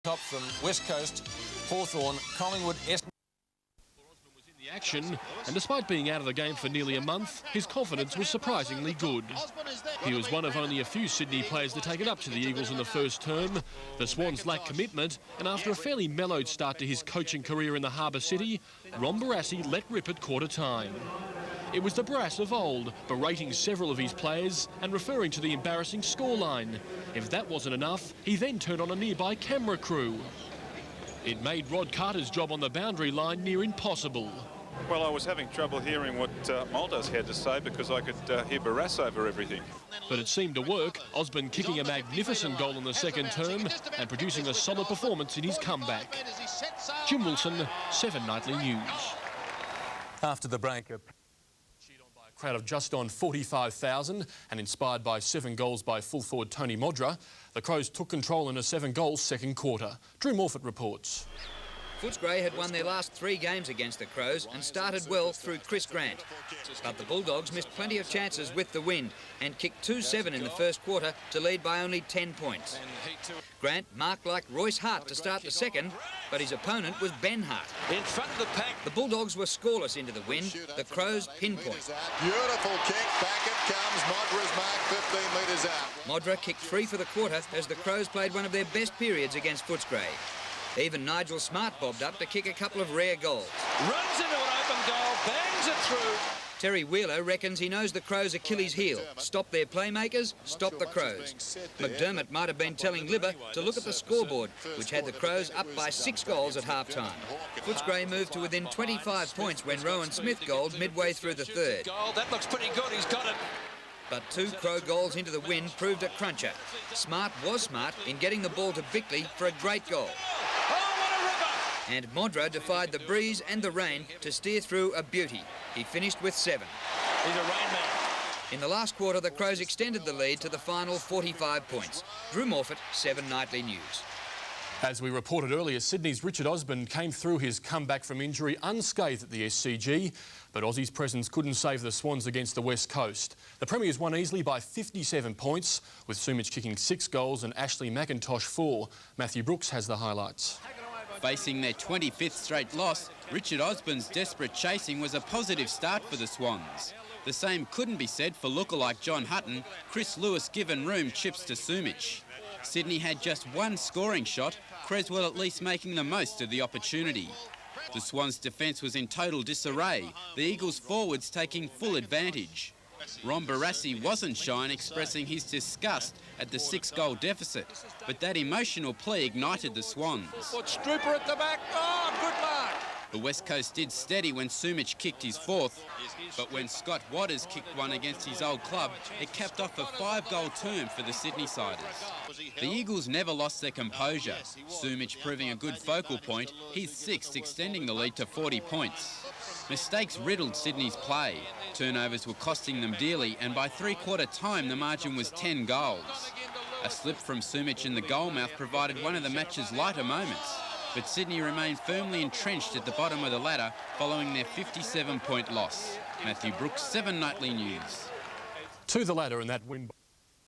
Top from West Coast, Hawthorn, Collingwood, action, and despite being out of the game for nearly a month, his confidence was surprisingly good. He was one of only a few Sydney players to take it up to the Eagles in the first term. The Swans lacked commitment, and after a fairly mellowed start to his coaching career in the Harbour City, Ron Barassi let rip at quarter time. It was the Brass of old, berating several of his players and referring to the embarrassing scoreline. If that wasn't enough, he then turned on a nearby camera crew. It made Rod Carter's job on the boundary line near impossible. Well, I was having trouble hearing what Maldos had to say because I could hear Barras over everything. But it seemed to work, Osborne kicking a magnificent goal in the second term and producing a solid performance in his comeback. Jim Wilson, 7 Nightly News. After the break, a crowd of just on 45,000 and inspired by 7 goals by full forward Tony Modra, the Crows took control in a 7-goal second quarter. Drew Morfitt reports. Footscray had won their last 3 games against the Crows and started well through Chris Grant. But the Bulldogs missed plenty of chances with the wind and kicked 2-7 in the first quarter to lead by only 10 points. Grant marked like Royce Hart to start the second, but his opponent was Ben Hart. In front of the pack. The Bulldogs were scoreless into the wind, the Crows pinpoint. Beautiful kick, back it comes, Modra's mark 15 metres out. Modra kicked 3 for the quarter as the Crows played one of their best periods against Footscray. Even Nigel Smart bobbed up to kick a couple of rare goals. Runs into an open goal, bangs it through. Terry Wheeler reckons he knows the Crows' Achilles heel. Stop their playmakers, stop the Crows. McDermott might have been telling Libba to look at the scoreboard, which had the Crows up by 6 goals at half-time. Footscray moved to within 25 points when Rowan Smith goaled midway through the third. That looks pretty good, he's got it. But 2 Crow goals into the wind proved a cruncher. Smart was smart in getting the ball to Bickley for a great goal. And Modra defied the breeze and the rain to steer through a beauty. He finished with 7. He's a rain man. In the last quarter, the Crows extended the lead to the final 45 points. Drew Morfitt, 7 Nightly News. As we reported earlier, Sydney's Richard Osborne came through his comeback from injury unscathed at the SCG, but Aussie's presence couldn't save the Swans against the West Coast. The Premiers won easily by 57 points, with Sumich kicking 6 goals and Ashley McIntosh 4. Matthew Brooks has the highlights. Facing their 25th straight loss, Richard Osborne's desperate chasing was a positive start for the Swans. The same couldn't be said for lookalike John Hutton. Chris Lewis given room chips to Sumich. Sydney had just 1 scoring shot, Creswell at least making the most of the opportunity. The Swans' defence was in total disarray, the Eagles' forwards taking full advantage. Ron Barassi wasn't shy in expressing his disgust at the 6-goal deficit, but that emotional plea ignited the Swans. Strooper at the back. Oh, good mark. The West Coast did steady when Sumich kicked his 4th, but when Scott Watters kicked one against his old club, it capped off a 5-goal term for the Sydney-siders. The Eagles never lost their composure, Sumich proving a good focal point, his 6th extending the lead to 40 points. Mistakes riddled Sydney's play. Turnovers were costing them dearly, and by 3-quarter time the margin was 10 goals. A slip from Sumich in the goalmouth provided one of the match's lighter moments, but Sydney remained firmly entrenched at the bottom of the ladder following their 57-point loss. Matthew Brooks, 7 Nightly News. To the ladder in that win.